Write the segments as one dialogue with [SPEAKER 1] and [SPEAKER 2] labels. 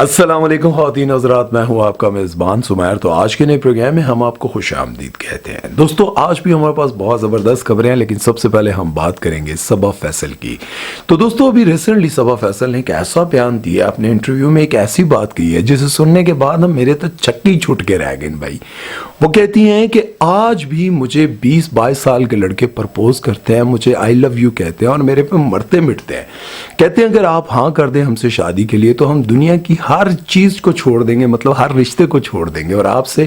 [SPEAKER 1] السلام علیکم خواتین حضرات، میں ہوں آپ کا میزبان سمیر۔ تو آج کے نئے پروگرام میں ہم آپ کو خوش آمدید کہتے ہیں۔ دوستو آج بھی ہمارے پاس بہت زبردست خبریں ہیں، لیکن سب سے پہلے ہم بات کریں گے صبا فیصل کی۔ تو دوستو ابھی ریسنٹلی صبا فیصل نے ایک ایسا بیان دیا، اپنے انٹرویو میں ایک ایسی بات کی ہے جسے سننے کے بعد ہم میرے تو چکی چھوٹ کے رہ گئے بھائی۔ وہ کہتی ہیں کہ آج بھی مجھے 20-22 سال کے لڑکے پرپوز کرتے ہیں، مجھے آئی لو یو کہتے ہیں اور میرے پہ مرتے مٹتے ہیں۔ کہتے ہیں اگر آپ ہاں کر دیں ہم سے شادی کے لیے تو ہم دنیا کی ہر چیز کو چھوڑ دیں گے، مطلب ہر رشتے کو چھوڑ دیں گے اور آپ سے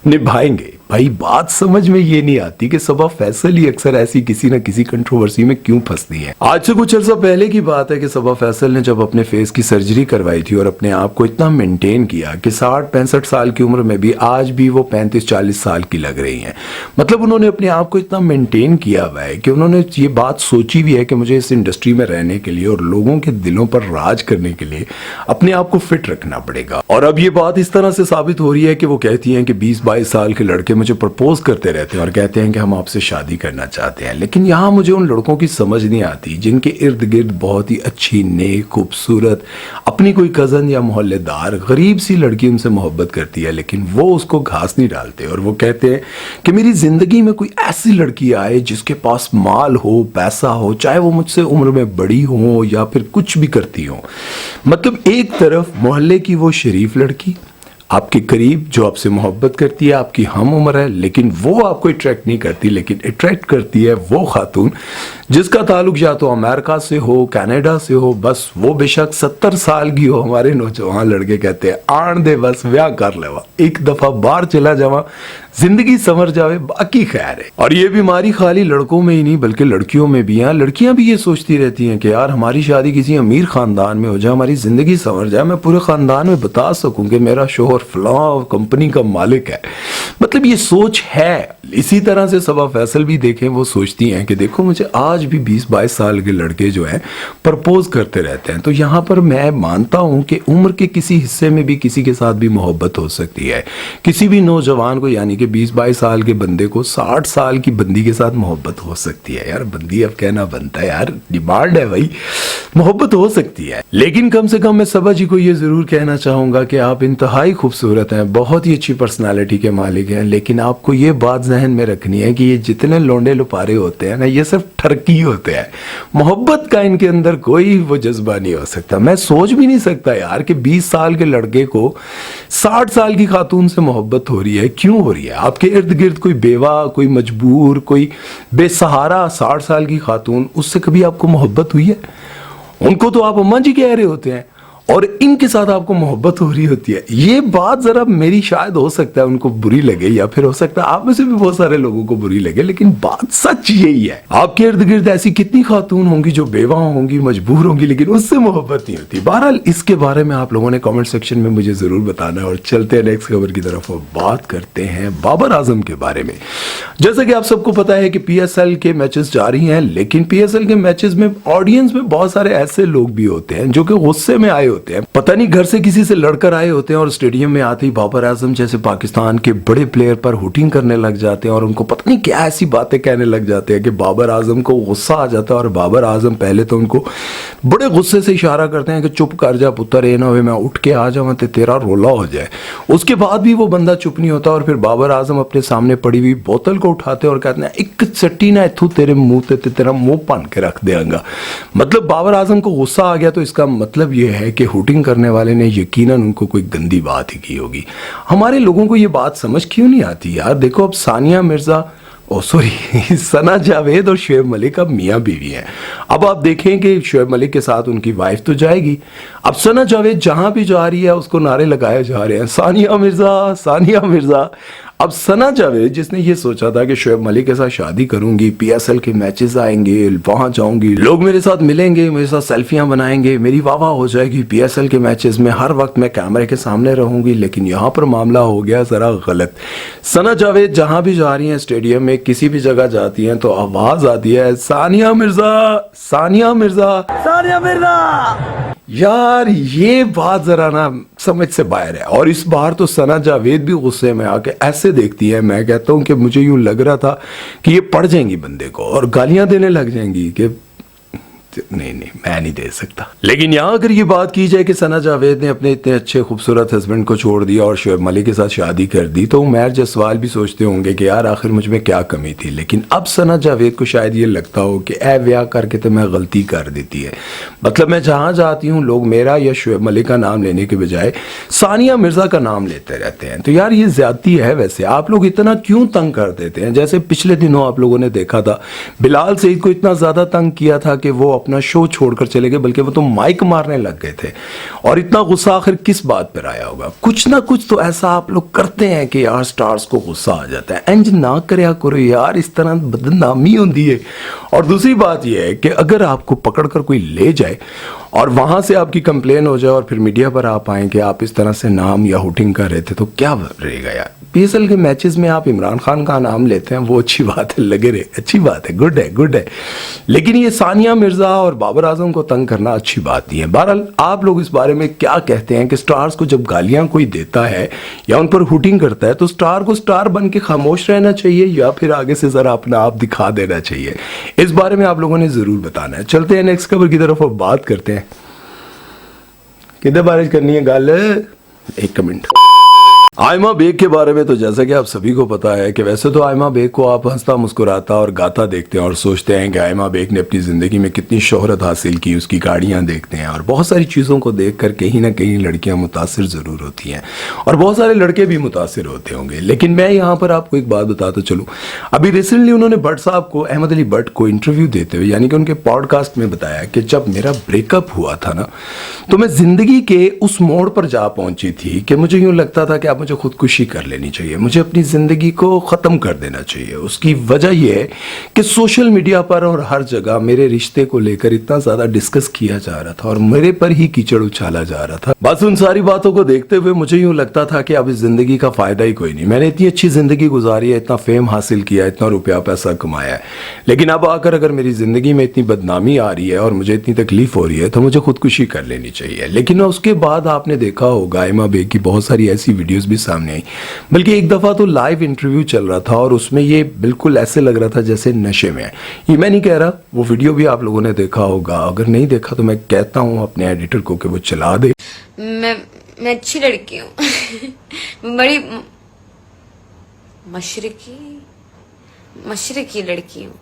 [SPEAKER 1] نبھائیں گے۔ بھائی بات سمجھ میں یہ نہیں آتی کہ صبا فیصل ہی اکثر ایسی کسی نہ کسی کنٹروورسی میں کیوں پھنستی ہیں۔ آج سے کچھ عرصہ پہلے کی بات ہے کہ صبا فیصل نے جب اپنے فیس کی سرجری کروائی تھی اور اپنے آپ کو اتنا مینٹین کیا کہ 60-65 سال کی عمر میں بھی آج بھی وہ 35-40 سال کی لگ رہی ہیں۔ مطلب انہوں نے اپنے آپ کو اتنا مینٹین کیا ہوا ہے کہ انہوں نے یہ بات سوچی بھی ہے کہ مجھے اس انڈسٹری میں رہنے کے لیے اور لوگوں کے دلوں پر راج کرنے کے لیے اپنے آپ کو فٹ رکھنا پڑے گا۔ اور اب یہ بات اس طرح سے ثابت ہو رہی ہے کہ وہ کہتی ہیں کہ 20-22 سال کے لڑکے مجھے پرپوز کرتے رہتے ہیں اور کہتے ہیں کہ ہم آپ سے شادی کرنا چاہتے ہیں، لیکن یہاں مجھے ان لڑکوں کی سمجھ نہیں آتی جن کے ارد گرد بہت ہی اچھی، نیک، خوبصورت اپنی کوئی کزن یا محلے دار غریب سی لڑکی ان سے محبت کرتی ہے، لیکن وہ اس کو گھاس نہیں ڈالتے اور وہ کہتے ہیں کہ میری زندگی میں کوئی ایسی لڑکی آئے جس کے پاس مال ہو، پیسہ ہو، چاہے وہ مجھ سے عمر میں بڑی ہو یا پھر کچھ بھی کرتی ہو۔ مطلب ایک طرف محلے کی وہ شریف لڑکی آپ کے قریب جو آپ سے محبت کرتی ہے، آپ کی ہم عمر ہے، لیکن وہ آپ کو اٹریکٹ نہیں کرتی، لیکن اٹریکٹ کرتی ہے وہ خاتون جس کا تعلق یا تو امریکہ سے ہو، کینیڈا سے ہو، بس وہ بے شک 70 سال کی ہو۔ ہمارے نوجوان لڑکے کہتے ہیں آن دے بس ویاہ کر لے، ایک دفعہ باہر چلا جاواں، زندگی سمر جاوے، باقی خیر ہے۔ اور یہ بیماری خالی لڑکوں میں ہی نہیں بلکہ لڑکیوں میں بھی ہیں۔ لڑکیاں بھی یہ سوچتی رہتی ہیں کہ یار ہماری شادی کسی امیر خاندان میں ہو جائے، ہماری زندگی سمر جائے، میں پورے خاندان میں بتا سکوں کہ میرا شوہر فلاں کمپنی کا مالک ہے۔ مطلب یہ سوچ ہے۔ اسی طرح سے صبا فیصل بھی دیکھیں، وہ سوچتی ہیں کہ دیکھو مجھے آج بھی 20-22 سال کے لڑکے جو ہیں پرپوز کرتے رہتے ہیں۔ تو یہاں پر میں مانتا ہوں کہ عمر کے کسی حصے میں بھی کسی کے ساتھ بھی محبت ہو سکتی ہے۔ کسی بھی نوجوان کو یعنی کہ 20-22 سال کے بندے کو 60 سال کی بندی کے ساتھ محبت ہو سکتی ہے۔ یار بندی اب کہنا بنتا ہے، یار ڈیمانڈ ہے بھائی، محبت ہو سکتی ہے۔ لیکن کم سے کم میں صبا جی کو یہ ضرور کہنا چاہوں گا کہ آپ انتہائی خوبصورت ہیں، بہت ہی اچھی پرسنالٹی کے مالک ہیں، لیکن آپ کو یہ بات ذہن میں رکھنی ہے کہ یہ جتنے لونڈے لپارے ہوتے ہیں نا، یہ صرف ٹھرکی ہوتے ہیں۔ محبت کا ان کے اندر کوئی وہ جذبہ نہیں ہو سکتا۔ میں سوچ بھی نہیں سکتا یار کہ 20 سال کے لڑکے کو 60 سال کی خاتون سے محبت ہو رہی ہے، کیوں ہو رہی ہے؟ آپ کے ارد گرد کوئی بیوہ، کوئی مجبور، کوئی بے سہارا 60 سال کی خاتون، اس سے کبھی آپ کو محبت ہوئی ہے؟ ان کو تو آپ اماں جی کہہ رہے ہوتے ہیں اور ان کے ساتھ آپ کو محبت ہو رہی ہوتی ہے۔ یہ بات ذرا میری شاید ہو سکتا ہے ان کو بری لگے، یا پھر ہو سکتا ہے آپ میں سے بھی بہت سارے لوگوں کو بری لگے، لیکن بات سچ یہی ہے۔ آپ کے ارد گرد ایسی کتنی خاتون ہوں گی جو بیوہ ہوں گی، مجبور ہوں گی، لیکن اس سے محبت نہیں ہوتی۔ بہرحال اس کے بارے میں آپ لوگوں نے کامنٹ سیکشن میں مجھے ضرور بتانا ہے۔ اور چلتے ہیں نیکسٹ خبر کی طرف اور بات کرتے ہیں بابر اعظم کے بارے میں۔ جیسا کہ آپ سب کو پتا ہے کہ پی ایس ایل کے میچز جاری ہیں، لیکن پی ایس ایل کے میچز میں آڈینس میں بہت سارے ایسے لوگ بھی ہوتے ہیں جو کہ غصے میں آئے ہوتے ہیں، پتہ نہیں گھر سے کسی سے لڑ کر آئے ہوتے ہیں اور اسٹیڈیم میں آتے ہی بابر اعظم جیسے پاکستان کے بڑے پلیئر پر ہوٹنگ کرنے لگ جاتے ہیں اور ان کو پتہ نہیں کیا ایسی باتیں کہنے لگ جاتے ہیں کہ بابر اعظم کو غصہ آ جاتا ہے اور بابر اعظم پہلے تو ان کو بڑے غصے سے اشارہ کرتے ہیں کہ چپ کر جا پتر، یہ نہ ہوئے میں اٹھ کے آ جاؤں تے تیرا رولا ہو جائے۔ اس کے بعد بھی وہ بندہ چپ نہیں ہوتا اور پھر بابر اعظم اپنے سامنے پڑی ہوئی بوتل کو اٹھاتے اور کہتے ہیں ایک چٹی نہ اتھو تیرے منہ تے تیرا منہ پن کے رکھ دیا گا۔ مطلب بابر اعظم کو غصہ آ گیا تو اس کا مطلب یہ ہے کہ ہوٹنگ کرنے والے نے یقیناً ان کو کوئی گندی بات ہی کی ہوگی۔ ہمارے لوگوں کو یہ بات سمجھ کیوں نہیں آتی یار؟ دیکھو اب ثانیہ مرزا ثنا جاوید اور شعیب ملک اب میاں بیوی ہیں۔ اب آپ دیکھیں کہ شعیب ملک کے ساتھ ان کی وائف تو جائے گی، اب ثنا جاوید جہاں بھی جا رہی ہے اس کو نعرے لگائے جا رہے ہیں ثانیہ مرزا، ثانیہ مرزا۔ اب ثنا جاوید جس نے یہ سوچا تھا کہ شعیب ملک کے ساتھ شادی کروں گی، پی ایس ایل کے میچز آئیں گے، وہاں جاؤں گی، لوگ میرے ساتھ ملیں گے، میرے ساتھ سیلفیاں بنائیں گے، میری واہ واہ ہو جائے گی، پی ایس ایل کے میچز میں ہر وقت میں کیمرے کے سامنے رہوں گی، لیکن یہاں پر معاملہ ہو گیا ذرا غلط۔ ثنا جاوید جہاں بھی جا رہی ہیں، اسٹیڈیم میں کسی بھی جگہ جاتی ہیں تو آواز آتی ہے ثانیہ مرزا، ثانیہ مرزا، ثانیہ مرزا۔ یار یہ بات ذرا نا سمجھ سے باہر ہے۔ اور اس بار تو ثنا جاوید بھی غصے میں آ کے ایسے دیکھتی ہے، میں کہتا ہوں کہ مجھے یوں لگ رہا تھا کہ یہ پڑ جائیں گی بندے کو اور گالیاں دینے لگ جائیں گی کہ نہیں میں نہیں دے سکتا. لیکن یہاں اگر یہ بات کی جائے کہ ثنا جاوید نے اپنے اتنے اچھے خوبصورت ہسبینڈ کو چھوڑ دیا اور شعیب ملک کے ساتھ شادی کر دی, تو عمیر جسوال بھی سوچتے ہوں گے کہ یار آخر مجھ میں کیا کمی تھی. لیکن اب ثنا جاوید کو شاید یہ لگتا ہو کہ اے بیاہ کر کے تو میں غلطی کر دیتی ہے. مطلب میں جہاں جاتی ہوں لوگ میرا یا شعیب ملک کا نام لینے کے بجائے ثانیہ مرزا کا نام لیتے رہتے ہیں. تو یار یہ زیادتی ہے. ویسے آپ لوگ اتنا کیوں تنگ کر دیتے ہیں؟ جیسے پچھلے دنوں آپ لوگوں نے دیکھا تھا بلال سعید کو اتنا زیادہ تنگ کیا تھا کہ وہ اپنا شو چھوڑ کر چلے گئے, بلکہ وہ تو مائک مارنے لگ گئے تھے. اور اتنا غصہ آخر کس بات پر آیا ہوگا؟ کچھ نہ کچھ تو ایسا آپ لوگ کرتے ہیں کہ یار سٹارز کو غصہ آ جاتا ہے. انج نہ کریا کرو یار, اس طرح بدنامی ہوتی ہے. اور دوسری بات یہ ہے کہ اگر آپ کو پکڑ کر کوئی لے جائے اور وہاں سے آپ کی کمپلین ہو جائے اور پھر میڈیا پر آپ آئیں کہ آپ اس طرح سے نام یا ہوٹنگ کر رہے تھے, تو کیا رہے گا یار؟ PSL کے میچز میں آپ عمران خان کا نام لیتے ہیں, وہ اچھی بات ہے, لگے رہے, اچھی بات ہے, گڈ ہے. لیکن یہ ثانیہ مرزا اور بابر اعظم کو تنگ کرنا اچھی بات نہیں ہے. بہرحال آپ لوگ اس بارے میں کیا کہتے ہیں کہ سٹارز کو جب گالیاں کوئی دیتا ہے یا ان پر ہوٹنگ کرتا ہے تو سٹار کو سٹار بن کے خاموش رہنا چاہیے یا پھر آگے سے ذرا اپنا آپ دکھا دینا چاہیے؟ اس بارے میں آپ لوگوں نے ضرور بتانا ہے. چلتے ہیں نیکسٹ خبر کی طرف اور بات کرتے ہیں. کدھر بارش کرنی ہے گال؟ ایک منٹ. آئمہ بیگ کے بارے میں تو جیسا کہ آپ سبھی کو پتا ہے کہ ویسے تو آئمہ بیگ کو آپ ہنستا مسکراتا اور گاتا دیکھتے ہیں اور سوچتے ہیں کہ آئمہ بیگ نے اپنی زندگی میں کتنی شہرت حاصل کی, اس کی گاڑیاں دیکھتے ہیں اور بہت ساری چیزوں کو دیکھ کر کہیں نہ کہیں لڑکیاں متاثر ضرور ہوتی ہیں اور بہت سارے لڑکے بھی متاثر ہوتے ہوں گے. لیکن میں یہاں پر آپ کو ایک بات بتاتا چلوں. ابھی ریسنٹلی انہوں نے بٹ صاحب کو, احمد علی بٹ کو انٹرویو دیتے ہوئے یعنی کہ ان کے پوڈ کاسٹ میں بتایا کہ جب میرا بریک اپ ہوا تھا نا تو میں زندگی کے اس موڑ پر جا پہنچی تھی کہ مجھے یوں لگتا تھا کہ اب مجھے خودکشی کر لینی چاہیے, مجھے اپنی زندگی کو ختم کر دینا چاہیے. اس کی وجہ یہ ہے کہ سوشل میڈیا پر اور ہر جگہ میرے رشتے کو لے کر اتنا زیادہ ڈسکس کیا جا رہا تھا اور میرے پر ہی کیچڑ اچھالا جا رہا تھا. بس ان ساری باتوں کو دیکھتے ہوئے مجھے یوں لگتا تھا کہ اب اس زندگی کا فائدہ ہی کوئی نہیں. میں نے اتنی اچھی زندگی گزاری ہے, اتنا فیم حاصل کیا, اتنا روپیہ پیسہ کمایا ہے, لیکن اب آ کر اگر میری زندگی میں اتنی بدنامی آ رہی ہے اور مجھے اتنی تکلیف ہو رہی ہے تو مجھے خودکشی کر لینی چاہیے. لیکن اس کے بعد آپ نے دیکھا ہوگا آئمہ بیگ کی بہت ساری ایسی ویڈیوز بھی سامنے آئی, بلکہ ایک دفعہ تو لائیو انٹرویو چل رہا تھا اور اس میں یہ بالکل ایسے لگ رہا تھا جیسے نشے میں ہے. یہ میں نہیں کہہ رہا, وہ ویڈیو بھی آپ لوگوں نے دیکھا ہوگا. اگر نہیں دیکھا تو میں کہتا ہوں اپنے ایڈیٹر کو کہ وہ چلا دے.
[SPEAKER 2] میں اچھی لڑکی ہوں, بڑی مشرقی لڑکی ہوں.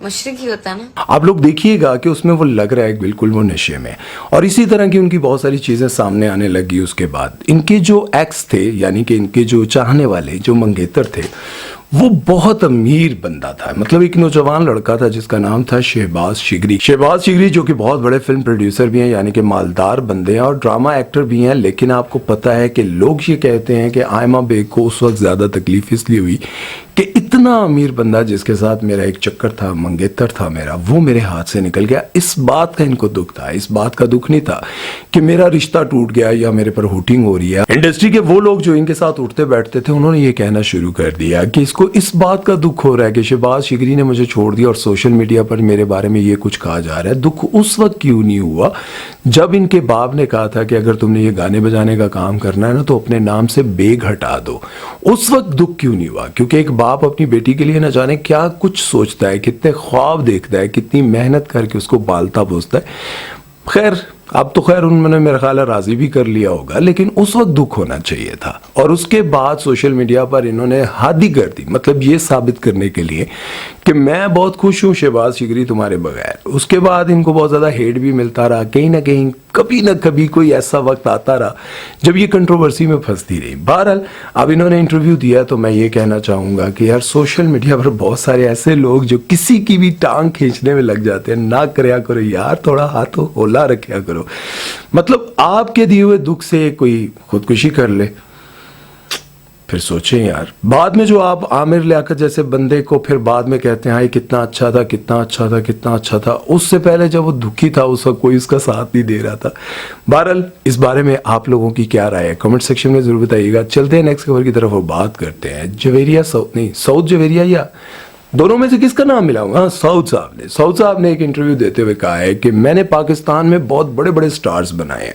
[SPEAKER 2] مشرقی ہوتا ہے نا.
[SPEAKER 1] آپ لوگ دیکھیے گا کہ اس میں وہ لگ رہا ہے بالکل وہ نشے میں, اور اسی طرح کی ان کی بہت ساری چیزیں سامنے آنے لگی. اس کے بعد ان کے جو ایکس تھے یعنی کہ ان کے جو چاہنے والے جو منگیتر تھے وہ بہت امیر بندہ تھا. مطلب ایک نوجوان لڑکا تھا جس کا نام تھا شہباز شگری جو کہ بہت بڑے فلم پروڈیوسر بھی ہیں یعنی کہ مالدار بندے ہیں اور ڈرامہ ایکٹر بھی ہیں. لیکن آپ کو پتا ہے کہ لوگ یہ کہتے ہیں کہ آئمہ بیگ کو اس وقت زیادہ تکلیف اس لیے ہوئی کہ اتنا امیر بندہ جس کے ساتھ میرا ایک چکر تھا, منگیتر تھا میرا, وہ میرے ہاتھ سے نکل گیا. اس بات کا ان کو دکھ تھا. اس بات کا دکھ نہیں تھا کہ میرا رشتہ ٹوٹ گیا یا میرے پر ہوٹنگ ہو رہی ہے. انڈسٹری کے وہ لوگ جو ان کے ساتھ اٹھتے بیٹھتے تھے انہوں نے یہ کہنا شروع کر دیا کہ اس کو اس بات کا دکھ ہو رہا ہے کہ شہباز شگری نے مجھے چھوڑ دیا اور سوشل میڈیا پر میرے بارے میں یہ کچھ کہا جا رہا ہے. دکھ اس وقت کیوں نہیں ہوا جب ان کے باپ نے کہا تھا کہ اگر تم نے یہ گانے بجانے کا کام کرنا ہے نا تو اپنے نام سے بیگ ہٹا دو. اس وقت دکھ کیوں نہیں ہوا؟ کیونکہ ایک باپ اپنی بیٹی کے لیے نہ جانے کیا کچھ سوچتا ہے, کتنے خواب دیکھتا ہے, کتنی محنت کر کے اس کو پالتا پوستا ہے. خیر اب تو خیر انہوں نے میرا خیال ہے راضی بھی کر لیا ہوگا, لیکن اس وقت دکھ ہونا چاہیے تھا. اور اس کے بعد سوشل میڈیا پر انہوں نے حد ہی کر دی, مطلب یہ ثابت کرنے کے لیے کہ میں بہت خوش ہوں شہباز شگری تمہارے بغیر. اس کے بعد ان کو بہت زیادہ ہیٹ بھی ملتا رہا, کہیں نہ کہیں کبھی نہ کبھی کوئی ایسا وقت آتا رہا جب یہ کنٹروورسی میں پھنستی رہی. بہرحال اب انہوں نے انٹرویو دیا تو میں یہ کہنا چاہوں گا کہ یار سوشل میڈیا پر بہت سارے ایسے لوگ جو کسی کی بھی ٹانگ کھینچنے میں لگ جاتے ہیں, نہ کریا کرو یار, تھوڑا ہاتھ ہولا رکھیا کرو. مطلب آپ کے دیے ہوئے دکھ سے کوئی خودکشی کر لے, پھر سوچیں یار. بعد میں جو آپ عامر لیاقت جیسے بندے کو پھر بعد میں کہتے ہیں کتنا اچھا تھا, کتنا اچھا تھا, کتنا اچھا تھا, اس سے پہلے جب وہ دکھی تھا اس وقت کوئی اس کا ساتھ نہیں دے رہا تھا. بہرحال اس بارے میں آپ لوگوں کی کیا رائے ہے کمنٹ سیکشن میں ضرور بتائیے گا. چلتے ہیں نیکسٹ خبر کی طرف اور بات کرتے ہیں. سعود جویریہ یا دونوں میں سے کس کا نام ملاؤں گا؟ سعود صاحب نے ایک انٹرویو دیتے ہوئے کہا ہے کہ میں نے پاکستان میں بہت بڑے بڑے سٹارز بنائے ہیں